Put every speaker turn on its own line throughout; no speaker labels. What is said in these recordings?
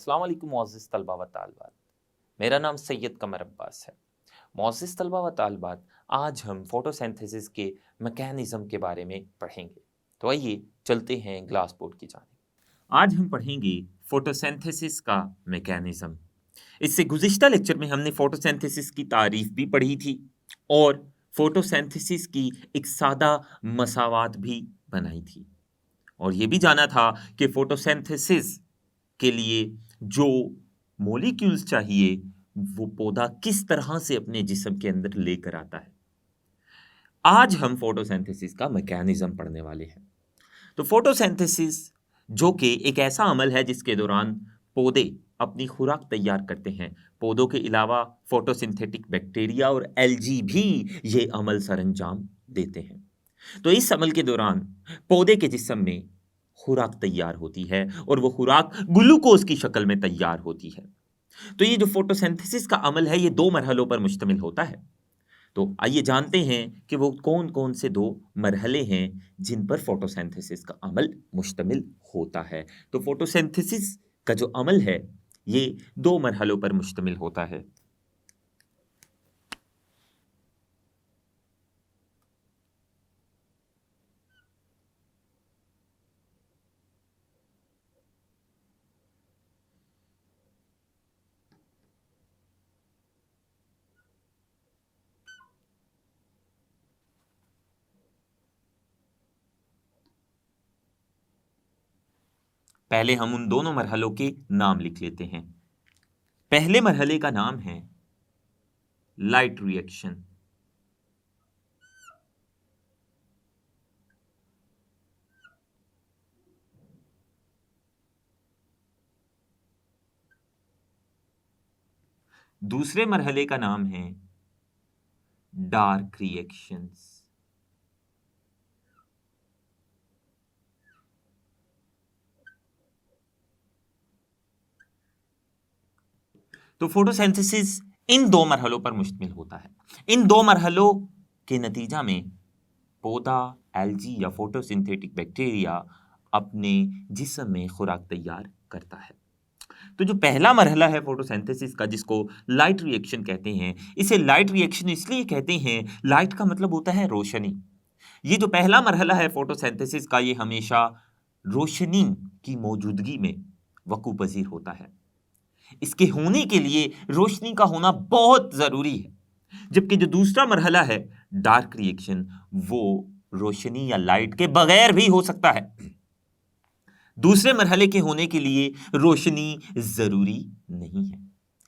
अस्सलाम वालेकुम मोअज़्ज़िज़ तलबा व तालिबात। मेरा नाम सैयद कमर अब्बास है। मोअज़्ज़िज़ तलबा व तालिबात, आज हम फ़ोटोसिंथेसिस के मैकेनिज़्म के बारे में पढ़ेंगे। तो आइए चलते हैं ग्लास बोर्ड की जानिब। आज हम पढ़ेंगे फ़ोटोसिंथेसिस का मैकेनिज़्म। इससे गुज़िश्ता लेक्चर में हमने फ़ोटोसिंथेसिस की तारीफ़ भी पढ़ी थी और फ़ोटोसिंथेसिस की एक सादा मसावात भी बनाई थी। और ये भी जाना था कि फोटोसिंथेसिस के लिए जो मॉलिक्यूल्स चाहिए वो पौधा किस तरह से अपने जिस्म के अंदर लेकर आता है। आज हम फोटोसिंथेसिस का मैकेनिज्म पढ़ने वाले हैं। तो फोटोसिंथेसिस जो कि एक ऐसा अमल है जिसके दौरान पौधे अपनी खुराक तैयार करते हैं। पौधों के अलावा फोटोसिंथेटिक बैक्टीरिया और एल्गी भी ये अमल सरअंजाम देते हैं। तो इस अमल के दौरान पौधे के जिस्म में खुराक तैयार होती है और वो खुराक ग्लूकोज की शक्ल में तैयार होती है। तो ये जो फोटोसिंथेसिस का अमल है ये दो मरहलों पर मुश्तमिल होता है। तो आइए जानते हैं कि वो कौन कौन से दो मरहले हैं जिन पर फोटोसिंथेसिस का अमल मुश्तमिल होता है। तो फोटोसिंथेसिस का जो अमल है ये दो मरहलों पर मुश्तमिल होता है। पहले हम उन दोनों मरहलों के नाम लिख लेते हैं। पहले मरहले का नाम है लाइट रिएक्शन। दूसरे मरहले का नाम है डार्क रिएक्शंस। तो फोटोसिंथेसिस इन दो मरहलों पर मुश्तमिल होता है। इन दो मरहलों के नतीजा में पौधा, एल्गी या फोटोसिंथेटिक बैक्टीरिया अपने जिस्म में खुराक तैयार करता है। तो जो पहला मरहला है फोटोसिंथेसिस का जिसको लाइट रिएक्शन कहते हैं, इसे लाइट रिएक्शन इसलिए कहते हैं, लाइट का मतलब होता है रोशनी। ये जो पहला मरहला है फोटोसिंथेसिस का ये हमेशा रोशनी की मौजूदगी में वकूअ पज़ीर होता है। इसके होने के लिए रोशनी का होना बहुत जरूरी है। जबकि जो दूसरा मरहला है डार्क रिएक्शन वो रोशनी या लाइट के बगैर भी हो सकता है। दूसरे मरहले के होने के लिए रोशनी जरूरी नहीं है,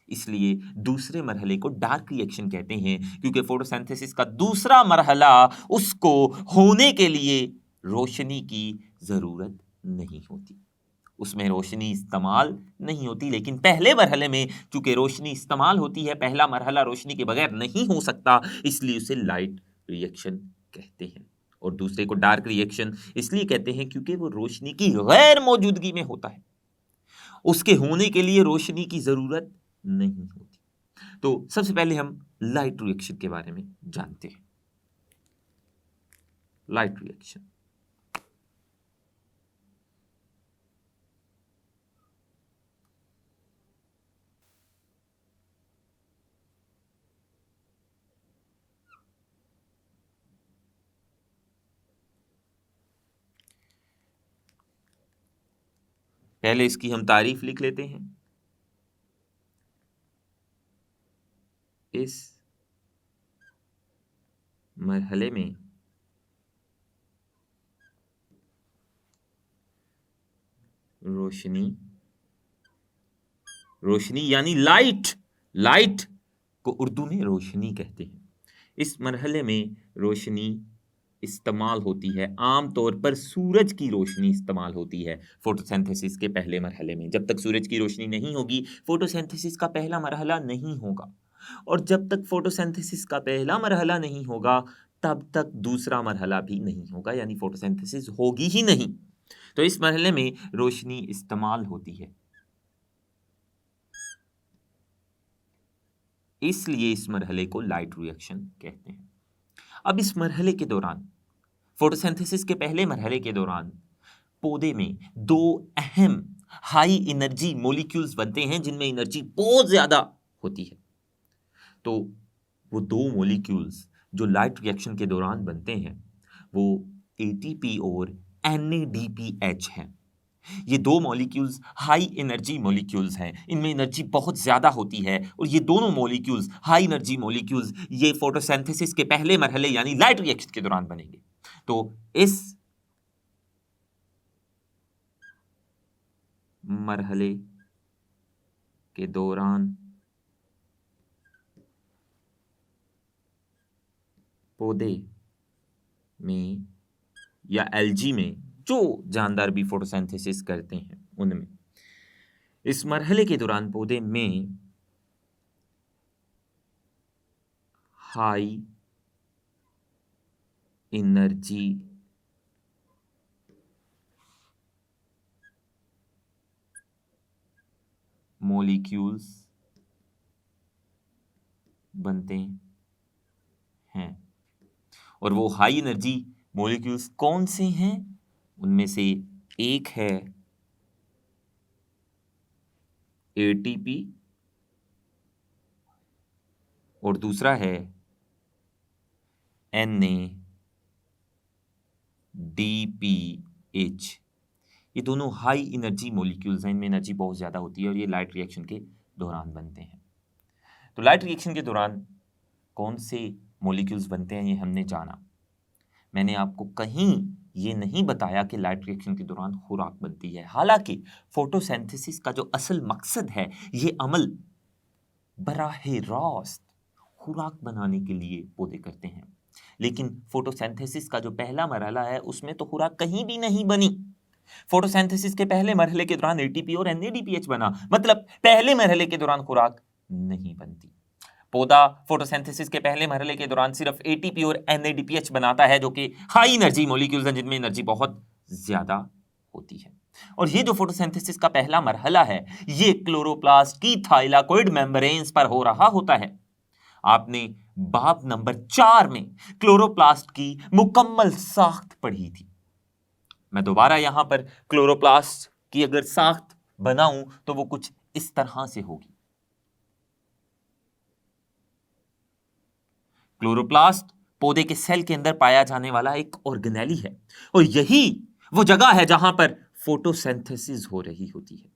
इसलिए दूसरे मरहले को डार्क रिएक्शन कहते हैं क्योंकि फोटोसिंथेसिस का दूसरा मरहला उसको होने के लिए रोशनी की जरूरत नहीं होती, उसमें रोशनी इस्तेमाल नहीं होती। लेकिन पहले मरहले में चूंकि रोशनी इस्तेमाल होती है, पहला मरहला रोशनी के बगैर नहीं हो सकता, इसलिए उसे लाइट रिएक्शन कहते हैं। और दूसरे को डार्क रिएक्शन इसलिए कहते हैं क्योंकि वो रोशनी की गैर मौजूदगी में होता है, उसके होने के लिए रोशनी की जरूरत नहीं होती। तो सबसे पहले हम लाइट रिएक्शन के बारे में जानते हैं। लाइट रिएक्शन पहले इसकी हम तारीफ लिख लेते हैं। इस मरहले में रोशनी, रोशनी यानी लाइट, लाइट को उर्दू में रोशनी कहते हैं। इस मरहले में रोशनी इस्तेमाल होती है, आमतौर पर सूरज की रोशनी इस्तेमाल होती है फोटोसिंथेसिस के पहले मरहले में। जब तक सूरज की रोशनी नहीं होगी फोटोसिंथेसिस का पहला मरहला नहीं होगा, और जब तक फोटोसिंथेसिस का पहला मरहला नहीं होगा तब तक दूसरा मरहला भी नहीं होगा, यानी फोटोसिंथेसिस होगी ही नहीं। तो इस मरहले में रोशनी इस्तेमाल होती है, इसलिए इस मरहले को लाइट रिएक्शन कहते हैं। अब इस मरहले के दौरान, फोटोसिंथेसिस के पहले मरहले के दौरान पौधे में दो अहम हाई एनर्जी मॉलिक्यूल्स बनते हैं जिनमें एनर्जी बहुत ज्यादा होती है। तो वो दो मॉलिक्यूल्स जो लाइट रिएक्शन के दौरान बनते हैं वो एटीपी और NADPH हैं। ये दो मॉलिक्यूल्स हाई एनर्जी मॉलिक्यूल्स हैं, इनमें एनर्जी बहुत ज़्यादा होती है और ये दोनों मॉलिक्यूल्स हाई एनर्जी मॉलिक्यूल्स ये फोटोसिंथेसिस के पहले मरहले यानी लाइट रिएक्शन के दौरान बनेंगे। तो इस मरहले के दौरान पौधे में या एल्गी में जो जानदार भी फोटोसिंथेसिस करते हैं उनमें इस मरहले के दौरान पौधे में हाई एनर्जी मॉलिक्यूल्स बनते हैं। और वो हाई एनर्जी मॉलिक्यूल्स कौन से हैं? उनमें से एक है एटीपी और दूसरा है NADPH। ये दोनों हाई एनर्जी मॉलिक्यूल्स हैं, इनमें एनर्जी बहुत ज़्यादा होती है और ये लाइट रिएक्शन के दौरान बनते हैं। तो लाइट रिएक्शन के दौरान कौन से मॉलिक्यूल्स बनते हैं ये हमने जाना। मैंने आपको कहीं ये नहीं बताया कि लाइट रिएक्शन के दौरान खुराक बनती है। हालांकि फोटोसिंथेसिस का जो असल मकसद है ये अमल बराहे रास्त खुराक बनाने के लिए पौधे करते हैं, लेकिन फोटोसिंथेसिस का जो पहला मरहला है उसमें तो खुराक कहीं भी नहीं बनी। फोटोसिंथेसिस के पहले मरहले के दौरान एटीपी और NADPH बना, मतलब पहले मरहले के दौरान खुराक नहीं बनती। पौधा फोटोसिंथेसिस के पहले मरहले के दौरान सिर्फ एटीपी और NADPH बनाता है जो कि हाई एनर्जी मॉलिक्यूल्स हैं जिनमें एनर्जी बहुत ज्यादा होती है। और ये जो फोटोसिंथेसिस का पहला मरहला है ये क्लोरोप्लास्ट की थाइलाकोइड मेम्ब्रेन्स पर हो रहा होता है। आपने बाब नंबर 4 में क्लोरोप्लास्ट की मुकम्मल साख्त पढ़ी थी। मैं दोबारा यहां पर क्लोरोप्लास्ट की अगर साख्त बनाऊं तो वो कुछ इस तरह से होगी। क्लोरोप्लास्ट पौधे के सेल के अंदर पाया जाने वाला एक ऑर्गेनेली है और यही वो जगह है जहां पर फोटोसिंथेसिस हो रही होती है।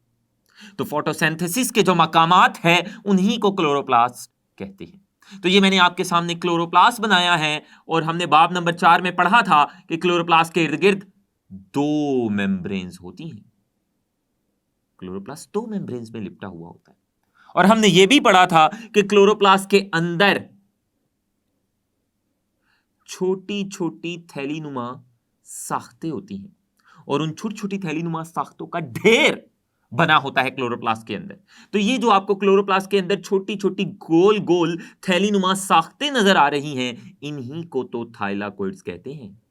तो फोटोसिंथेसिस के जो मकामात हैं उन्हीं को क्लोरोप्लास्ट कहते हैं। तो ये मैंने आपके सामने क्लोरोप्लास्ट बनाया है और हमने बाब नंबर 4 में पढ़ा था कि क्लोरोप्लास्ट के इर्द गिर्द दो मेम्ब्रेन्स होती हैं। क्लोरोप्लास्ट दो मेम्ब्रेन्स में लिपटा हुआ होता है और हमने ये भी पढ़ा था कि क्लोरोप्लास्ट के अंदर छोटी छोटी थैलीनुमा साख्तें होती हैं और उन छोटी छोटी थैलीनुमा साख्तों का ढेर बना होता है क्लोरोप्लास्ट के अंदर। तो ये जो आपको क्लोरोप्लास्ट के अंदर छोटी छोटी गोल गोल थैलीनुमा साख्तें नजर आ रही हैं इन्हीं को तो थाइलाकोइड्स कहते हैं।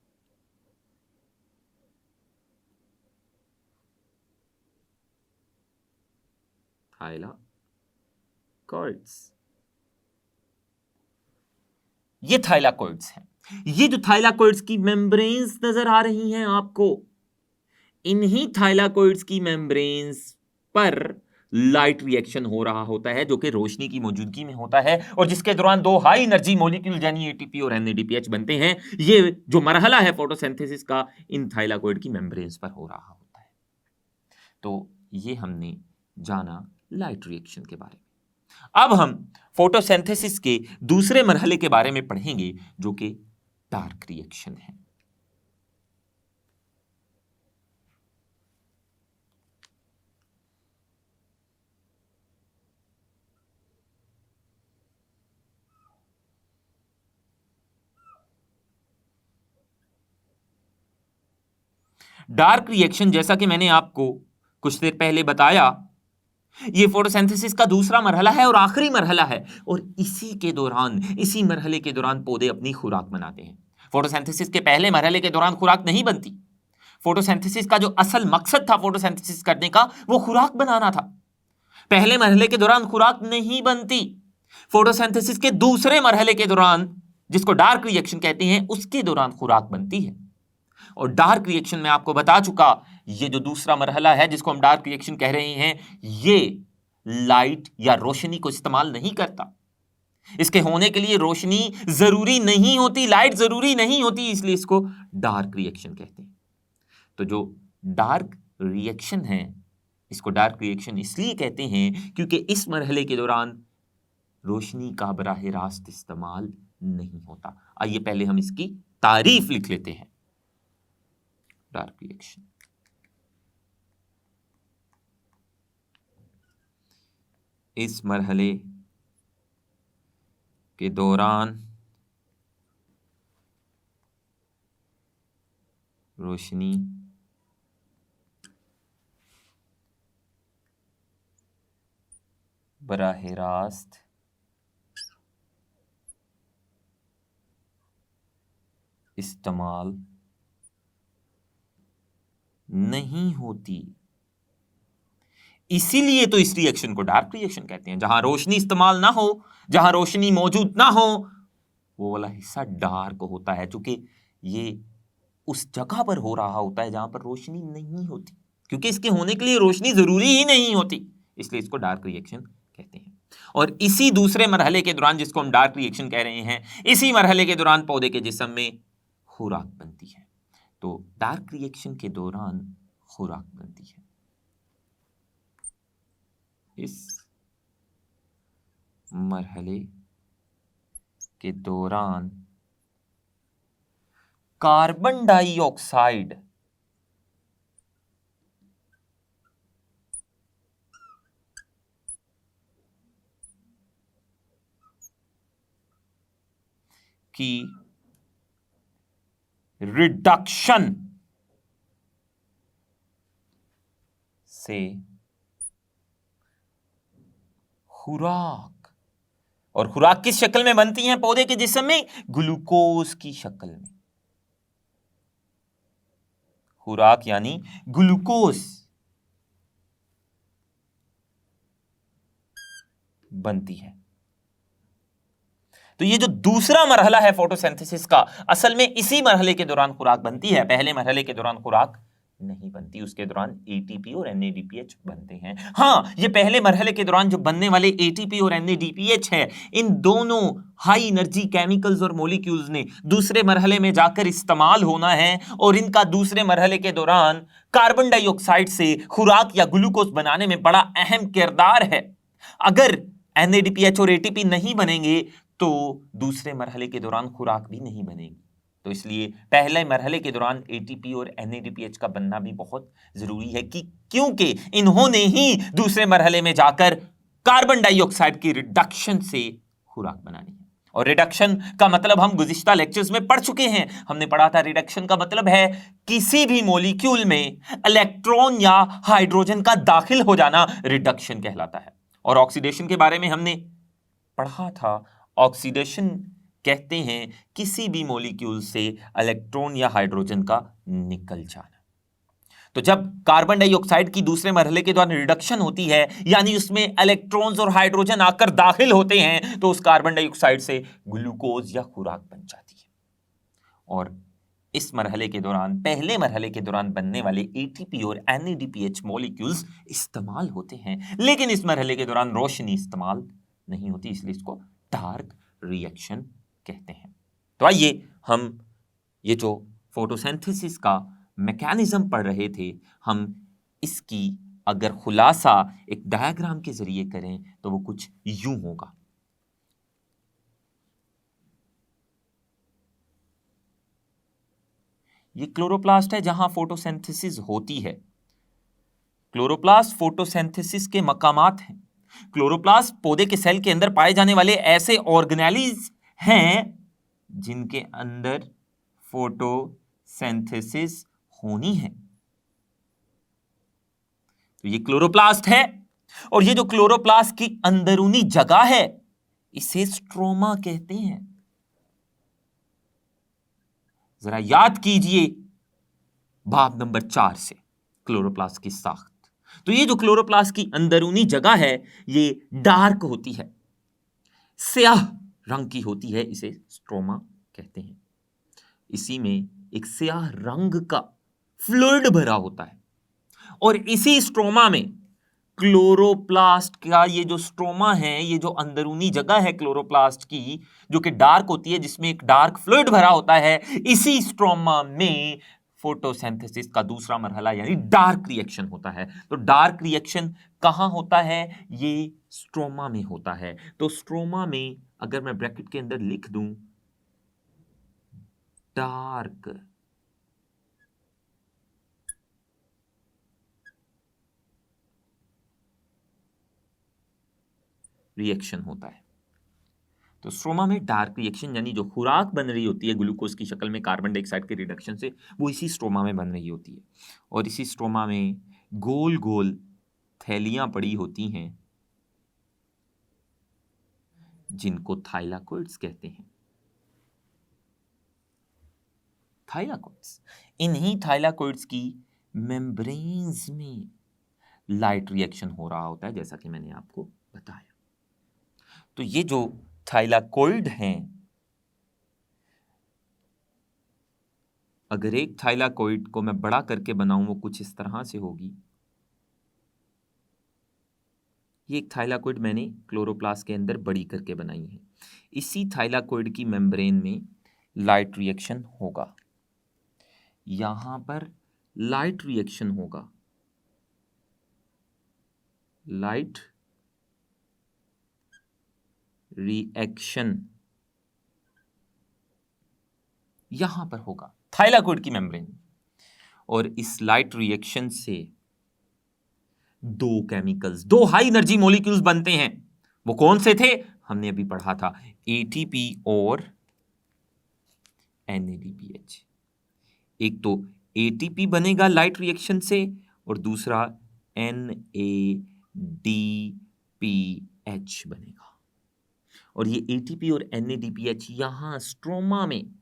थाइलाकोइड्स, ये थाइलाकोइड्स हैं। ये जो थाइलाकोइड्स की मेम्ब्रेन्स नजर आ रही हैं आपको, इन्हीं थाइलाकोइड्स की मेम्ब्रेन्स पर लाइट रिएक्शन हो रहा होता है जो कि रोशनी की मौजूदगी में होता है और जिसके दौरान दो हाई एनर्जी मॉलिक्यूल यानी एटीपी और NADPH बनते हैं। ये जो मरहला है फोटोसिंथेसिस का इन थाइलाकोइड की मेम्ब्रेन्स पर हो रहा होता है। तो ये हमने जाना लाइट रिएक्शन के बारे में। अब हम फोटोसिंथेसिस के दूसरे मरहले के बारे में पढ़ेंगे जो कि डार्क रिएक्शन है। डार्क रिएक्शन, जैसा कि मैंने आपको कुछ देर पहले बताया, ये फोटोसिंथेसिस का दूसरा मरहला है और आखिरी मरहला है और इसी के दौरान, इसी मरहले के दौरान पौधे अपनी खुराक बनाते हैं। फोटोसिंथेसिस के पहले मरहले के दौरान खुराक नहीं बनती। फोटोसिंथेसिस का जो असल मकसद था फोटोसिंथेसिस करने का वो खुराक बनाना था। पहले मरहले के दौरान खुराक नहीं बनती। फोटोसिंथेसिस के दूसरे मरहले के दौरान, जिसको डार्क रिएक्शन कहते हैं, उसके दौरान खुराक बनती है। और डार्क रिएक्शन में आपको बता चुका ये जो दूसरा मरहला है जिसको हम डार्क रिएक्शन कह रहे हैं, ये लाइट या रोशनी को इस्तेमाल नहीं करता। इसके होने के लिए रोशनी जरूरी नहीं होती, लाइट जरूरी नहीं होती, इसलिए इसको डार्क रिएक्शन कहते हैं। तो जो डार्क रिएक्शन है, इसको डार्क रिएक्शन इसलिए कहते हैं क्योंकि इस मरहले के दौरान रोशनी का बराह रास्त इस्तेमाल नहीं होता। आइए पहले हम इसकी तारीफ लिख लेते हैं। डार्क रिएक्शन, इस मरहले के दौरान रोशनी बराह रास्त इस्तेमाल नहीं होती, इसीलिए तो इस रिएक्शन को डार्क रिएक्शन कहते हैं। जहां रोशनी इस्तेमाल ना हो, जहां रोशनी मौजूद ना हो, वो वाला हिस्सा डार्क होता है, क्योंकि ये उस जगह पर हो रहा होता है जहां पर रोशनी नहीं होती, क्योंकि इसके होने के लिए रोशनी जरूरी ही नहीं होती, इसलिए इसको डार्क रिएक्शन कहते हैं। और इसी दूसरे मरहले के दौरान, जिसको हम डार्क रिएक्शन कह रहे हैं, इसी मरहले के दौरान पौधे के जिस्म में खुराक बनती है। तो डार्क रिएक्शन के दौरान खुराक बनती है। इस मरहले के दौरान कार्बन डाइऑक्साइड की रिडक्शन से खुराक, और खुराक किस शक्ल में बनती है पौधे के जिस्म में? ग्लूकोज की शक्ल में। खुराक यानी ग्लूकोज बनती है। तो ये जो दूसरा मरहला है फोटोसिंथेसिस का, असल में इसी मरहले के दौरान खुराक बनती है। पहले मरहले के दौरान खुराक नहीं बनती, उसके दौरान एटीपी और एनएडीपीएच बनते हैं। हाँ, ये पहले मरहले के दौरान जो बनने वाले एटीपी और एनएडीपीएच है, इन दोनों हाई एनर्जी केमिकल्स और मॉलिक्यूल्स ने दूसरे मरहले में जाकर इस्तेमाल होना है, और इनका दूसरे मरहले के दौरान कार्बन डाइऑक्साइड से खुराक या ग्लूकोज बनाने में बड़ा अहम किरदार है। अगर एनएडीपीएच और एटीपी नहीं बनेंगे तो दूसरे मरहले के दौरान खुराक भी नहीं बनेगी। तो इसलिए पहले मरहले के दौरान एटीपी और एनएडीपीएच का बनना भी बहुत जरूरी है, कि क्योंकि इन्होंने ही दूसरे मरहले में जाकर कार्बन डाइऑक्साइड की रिडक्शन से खुराक बनानी है। और रिडक्शन का मतलब हम गुज़िश्ता लेक्चर्स में पढ़ चुके हैं। हमने पढ़ा था रिडक्शन का मतलब है किसी भी मॉलिक्यूल में इलेक्ट्रॉन या हाइड्रोजन का दाखिल हो जाना रिडक्शन कहलाता है। और ऑक्सीडेशन के बारे में हमने पढ़ा था। ऑक्सीडेशन कहते हैं किसी भी मॉलिक्यूल से इलेक्ट्रॉन या हाइड्रोजन का निकल जाना। तो जब कार्बन डाइऑक्साइड की दूसरे मरहले के दौरान रिडक्शन होती है, यानी उसमें इलेक्ट्रॉन्स और हाइड्रोजन आकर दाखिल होते हैं, तो उस कार्बन डाइऑक्साइड से ग्लूकोज या खुराक बन जाती है। और इस मरहले के दौरान, पहले मरहले के दौरान बनने वाले एटीपी और एनएडीपीएच मॉलिक्यूल्स इस्तेमाल होते हैं, लेकिन इस मरहले के दौरान रोशनी इस्तेमाल नहीं होती, इसलिए इसको डार्क रिएक्शन कहते हैं। तो आइए हम ये जो फोटोसिंथेसिस का मैकेनिज्म पढ़ रहे थे, हम इसकी अगर खुलासा एक डायग्राम के जरिए करें तो वो कुछ यूं होगा। ये क्लोरोप्लास्ट है जहां फोटोसिंथेसिस होती है। क्लोरोप्लास्ट फोटोसिंथेसिस के मकामात हैं। क्लोरोप्लास्ट पौधे के सेल के अंदर पाए जाने वाले ऐसे ऑर्गेनेलिज हैं जिनके अंदर फोटोसिंथेसिस होनी है। तो ये क्लोरोप्लास्ट है, और ये जो क्लोरोप्लास्ट की अंदरूनी जगह है, इसे स्ट्रोमा कहते हैं। जरा याद कीजिए बाब नंबर 4 से क्लोरोप्लास्ट की साख्त। तो ये जो क्लोरोप्लास्ट की अंदरूनी जगह है, ये डार्क होती है, स्याह रंग की होती है, इसे स्ट्रोमा कहते हैं। इसी में एक स्याह रंग का फ्लूइड भरा होता है, और इसी स्ट्रोमा में क्लोरोप्लास्ट का ये जो स्ट्रोमा है, ये जो अंदरूनी जगह है क्लोरोप्लास्ट की, जो कि डार्क होती है, जिसमें एक डार्क फ्लूइड भरा होता है, इसी स्ट्रोमा में फोटोसिंथेसिस का दूसरा मरहला यानी डार्क रिएक्शन होता है। तो डार्क रिएक्शन कहां होता है? ये स्ट्रोमा में होता है। तो स्ट्रोमा में अगर मैं ब्रैकेट के अंदर लिख दूं डार्क रिएक्शन होता है। तो स्ट्रोमा में डार्क रिएक्शन यानी जो खुराक बन रही होती है ग्लूकोज की शक्ल में कार्बन डाइऑक्साइड के रिडक्शन से, वो इसी स्ट्रोमा में बन रही होती है। और इसी स्ट्रोमा में गोल गोल थैलियां पड़ी होती हैं जिनको थाइलाकोइड्स कहते हैं। थाइलाकोइड्स, इन्हीं थाइलाकोइड्स की मेम्ब्रेन्स में लाइट रिएक्शन हो रहा होता है, जैसा कि मैंने आपको बताया। तो ये जो थाइलाकोइड हैं, अगर एक थाइलाकोइड को मैं बड़ा करके बनाऊं वो कुछ इस तरह से होगी। ये एक थाइलाकोइड मैंने क्लोरोप्लास्ट के अंदर बड़ी करके बनाई है। इसी थाइलाकोइड की मेम्ब्रेन में लाइट रिएक्शन होगा, यहां पर लाइट रिएक्शन होगा, लाइट रिएक्शन यहां पर होगा थाइलाकोइड की मेम्ब्रेन। और इस लाइट रिएक्शन से दो केमिकल्स, दो हाई एनर्जी मॉलिक्यूल्स बनते हैं। वो कौन से थे? हमने अभी पढ़ा था, एटीपी और NADPH। एक तो एटीपी बनेगा लाइट रिएक्शन से और दूसरा NADPH बनेगा। और ये एटीपी और NADPH यहां स्ट्रोमा में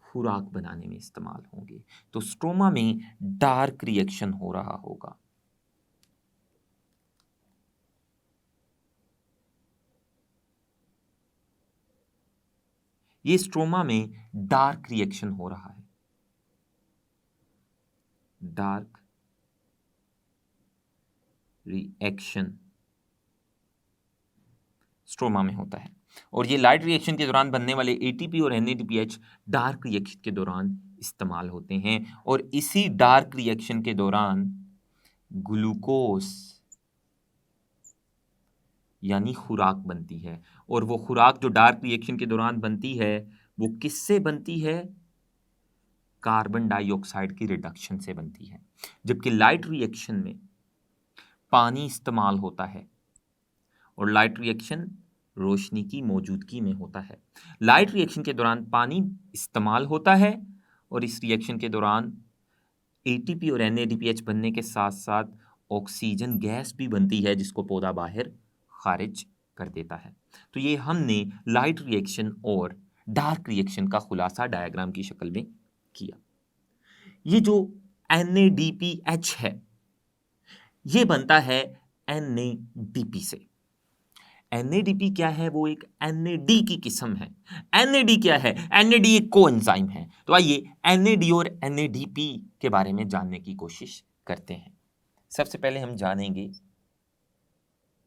खुराक बनाने में इस्तेमाल होंगे। तो स्ट्रोमा में डार्क रिएक्शन हो रहा होगा। ये स्ट्रोमा में डार्क रिएक्शन हो रहा है, डार्क रिएक्शन स्ट्रोमा में होता है। और ये लाइट रिएक्शन के दौरान बनने वाले एटीपी और NADPH डार्क रिएक्शन के दौरान इस्तेमाल होते हैं। और इसी डार्क रिएक्शन के दौरान ग्लूकोज यानी खुराक बनती है। और वो खुराक जो डार्क रिएक्शन के दौरान बनती है वो किससे बनती है? कार्बन डाइऑक्साइड की रिडक्शन से बनती है। जबकि लाइट रिएक्शन में पानी इस्तेमाल होता है और लाइट रिएक्शन रोशनी की मौजूदगी में होता है। लाइट रिएक्शन के दौरान पानी इस्तेमाल होता है और इस रिएक्शन के दौरान एटीपी और NADPH बनने के साथ साथ ऑक्सीजन गैस भी बनती है जिसको पौधा बाहर खारिज कर देता है। तो ये हमने लाइट रिएक्शन और डार्क रिएक्शन का खुलासा डायग्राम की शक्ल में किया। ये जो NADPH है ये बनता है NADP से। NADP क्या है? वो एक NAD की किस्म है। NAD क्या है? NAD एक कोएंजाइम है। तो आइए NAD और NADP के बारे में जानने की कोशिश करते हैं। सबसे पहले हम जानेंगे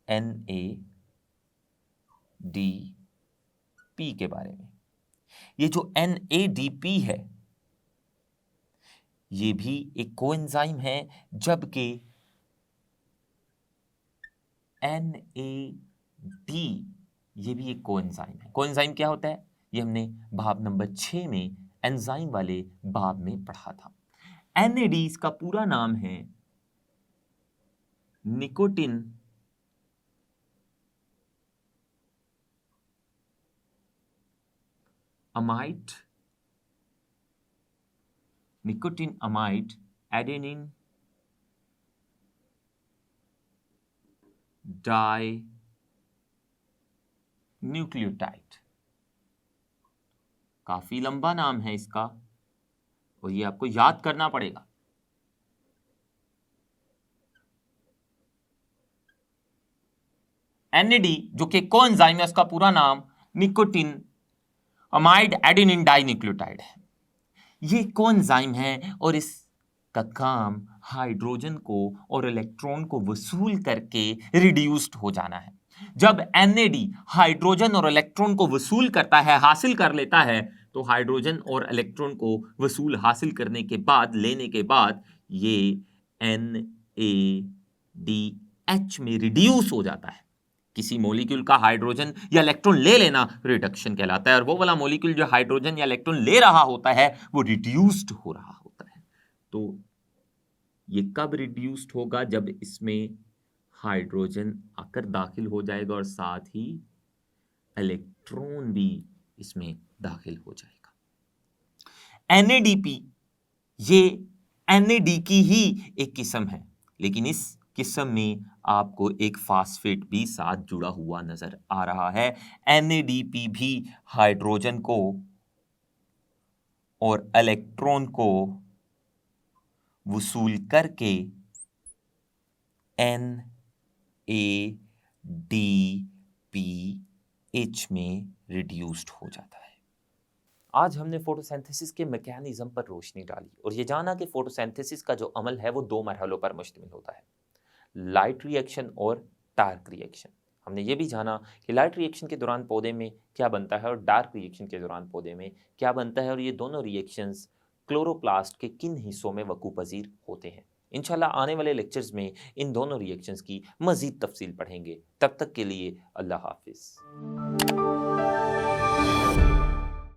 NADP के बारे में। ये जो NADP है ये भी एक कोएंजाइम है, जबकि NAD ये भी एक कोएंजाइम है। कोएंजाइम क्या होता है? ये हमने बाब नंबर 6 में एंजाइम वाले बाब में पढ़ा था। NAD इसका पूरा नाम है nicotine amide, nicotine amide adenine dinucleotide. काफी लंबा नाम है इसका और ये आपको याद करना पड़ेगा। NAD जो कि कोएंजाइम है उसका पूरा नाम nicotine amide adenine dinucleotide है। ये कोएंजाइम है और इस का काम हाइड्रोजन को और इलेक्ट्रॉन को वसूल करके रिड्यूस्ड हो जाना है। जब NAD हाइड्रोजन और इलेक्ट्रॉन को वसूल करता है, हासिल कर लेता है, तो हाइड्रोजन और इलेक्ट्रॉन को वसूल हासिल करने के बाद, लेने के बाद, ये NADH में रिड्यूस हो जाता है। किसी मॉलिक्यूल का हाइड्रोजन या इलेक्ट्रॉन ले लेना रिडक्शन कहलाता है, और वो वाला मॉलिक्यूल जो हाइड्रोजन या इलेक्ट्रॉन ले रहा होता है वो रिड्यूस्ड हो रहा होता है। तो ये कब रिड्यूस्ड होगा? जब इसमें हाइड्रोजन आकर दाखिल हो जाएगा और साथ ही इलेक्ट्रॉन भी इसमें दाखिल हो जाएगा। NADP ये NAD की ही एक किस्म है, लेकिन इस किस्म में आपको एक फास्फेट भी साथ जुड़ा हुआ नजर आ रहा है। NADP भी हाइड्रोजन को और इलेक्ट्रॉन को वसूल करके NADPH में रिड्यूस्ड हो जाता है। आज हमने फोटोसिंथेसिस के मैकेनिज्म पर रोशनी डाली और ये जाना कि फोटोसिंथेसिस का जो अमल है वो 2 मरहलों पर मुश्तमिल होता है, लाइट रिएक्शन और डार्क रिएक्शन। हमने ये भी जाना कि लाइट रिएक्शन के दौरान पौधे में क्या बनता है और डार्क रिएक्शन के दौरान पौधे में क्या बनता है, और ये दोनों रिएक्शंस क्लोरोप्लास्ट के किन हिस्सों में वकूपजीर होते हैं। इंशाल्लाह आने वाले लेक्चर्स में इन दोनों रिएक्शंस की मज़ीद तफसील पढ़ेंगे। तब तक के लिए अल्लाह हाफिज़।